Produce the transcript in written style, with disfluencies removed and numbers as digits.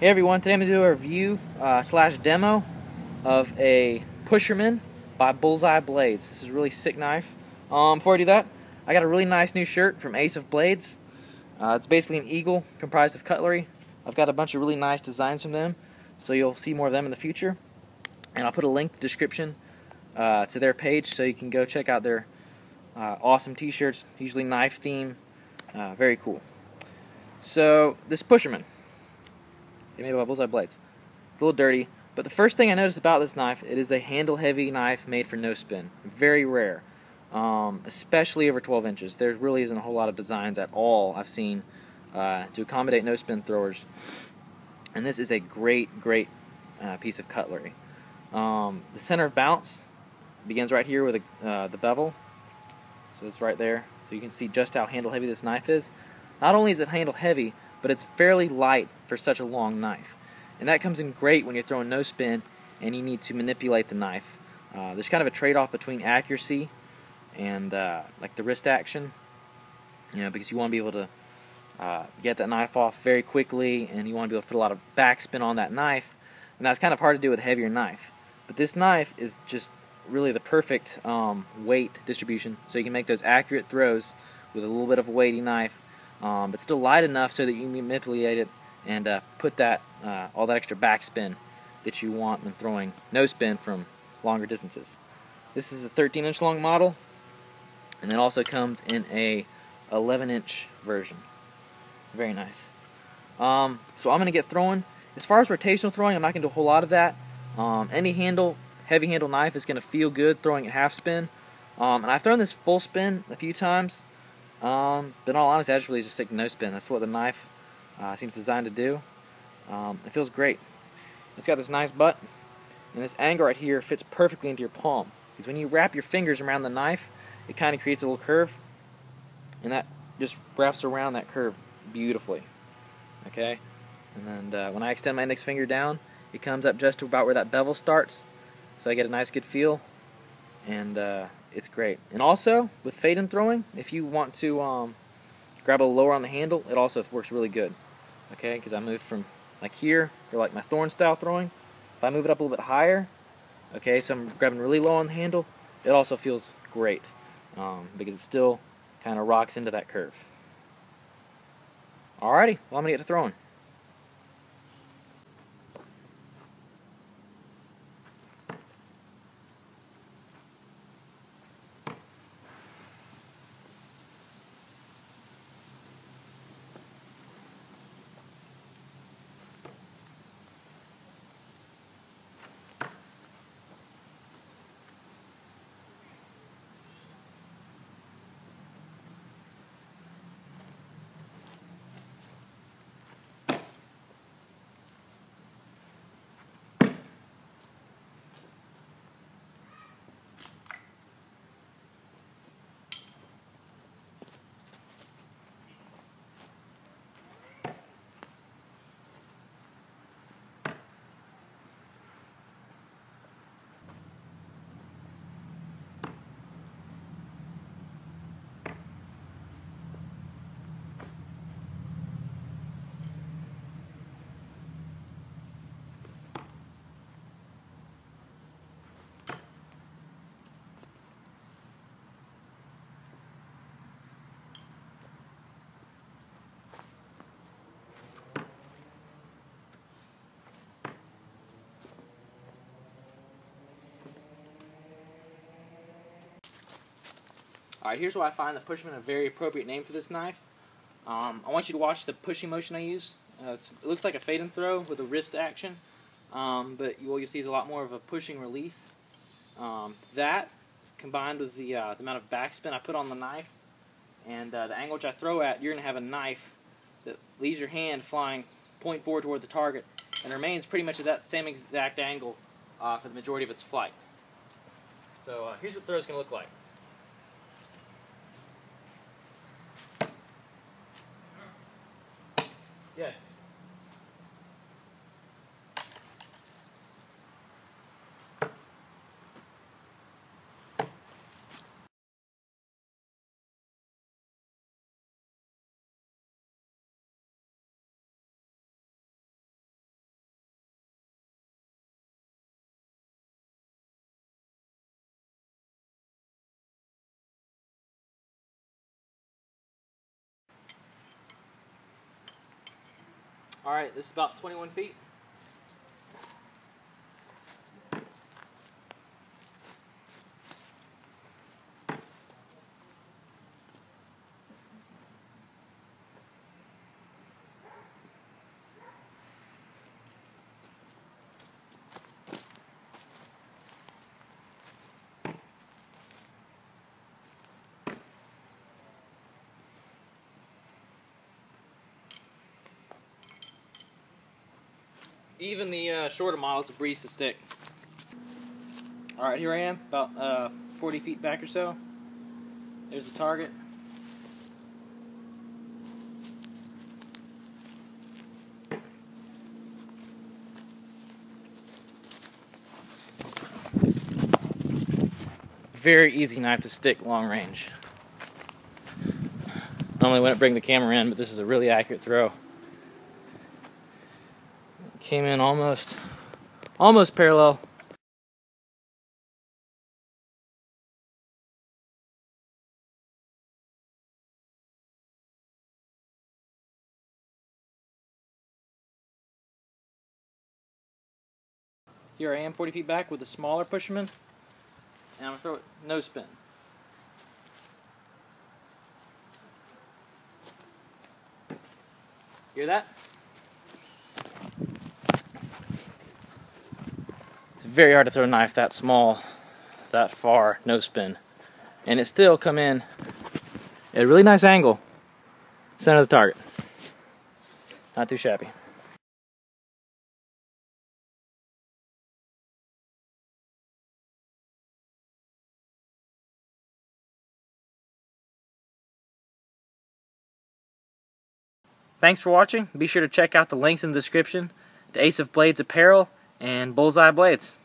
Hey everyone, today I'm going to do a review slash demo of a Pusherman by Bullseye Blades. This is a really sick knife. Before I do that, I got a really nice new shirt from Ace of Blades. It's basically an eagle comprised of cutlery. I've got a bunch of really nice designs from them, so you'll see more of them in the future. And I'll put a link in the description to their page so you can go check out their awesome t-shirts, usually knife theme. Very cool. So, this Pusherman, made by Bullseye Blades. It's a little dirty, but the first thing I noticed about this knife, it is a handle-heavy knife made for no spin. Very rare, especially over 12 inches. There really isn't a whole lot of designs at all I've seen to accommodate no spin throwers, and this is a great piece of cutlery. The center of bounce begins right here with the bevel, so it's right there, so you can see just how handle-heavy this knife is. Not only is it handle-heavy, but it's fairly light for such a long knife. And that comes in great when you're throwing no spin and you need to manipulate the knife. There's kind of a trade-off between accuracy and like the wrist action, because you want to be able to get that knife off very quickly, and you want to be able to put a lot of backspin on that knife, and that's kind of hard to do with a heavier knife. But this knife is just really the perfect weight distribution, so you can make those accurate throws with a little bit of a weighty knife, but still light enough so that you can manipulate it and put that all that extra backspin that you want when throwing no spin from longer distances. This is a 13-inch long model, and it also comes in a 11-inch version. Very nice. So I'm going to get throwing. As far as rotational throwing, I'm not going to do a whole lot of that. Any heavy handle knife is going to feel good throwing at half spin. And I've thrown this full spin a few times. But in all honesty, I just really stick to no spin. That's what the knife seems designed to do. It feels great. It's got this nice butt, and this angle right here fits perfectly into your palm. Because when you wrap your fingers around the knife, it kind of creates a little curve, and that just wraps around that curve beautifully. Okay, and then when I extend my index finger down, it comes up just to about where that bevel starts, so I get a nice good feel, and it's great. And also, with fade and throwing, if you want to grab a lower on the handle, it also works really good. Okay, because I moved from like here for like my thorn style throwing. If I move it up a little bit higher, okay, so I'm grabbing really low on the handle, it also feels great because it still kind of rocks into that curve. Alrighty, well, I'm gonna get to throwing. Alright, here's why I find the Pusherman a very appropriate name for this knife. I want you to watch the pushing motion I use. It looks like a fade and throw with a wrist action, but what you'll see is a lot more of a pushing release. That, combined with the amount of backspin I put on the knife, and the angle which I throw at, you're going to have a knife that leaves your hand flying point forward toward the target, and remains pretty much at that same exact angle for the majority of its flight. So here's what the throw is going to look like. Yes. Alright, this is about 21 feet. Even the shorter model is a breeze to stick. Alright, here I am, about 40 feet back or so. There's the target. Very easy knife to stick long range. Normally wouldn't bring the camera in, but this is a really accurate throw. Came in almost parallel. Here I am 40 feet back with a smaller Pusherman, and I'm going to throw it no spin. Hear that? It's very hard to throw a knife that small, that far, no spin. And it still come in at a really nice angle, center of the target. Not too shabby. Thanks for watching. Be sure to check out the links in the description to Ace of Blades apparel and Bullseye Blades.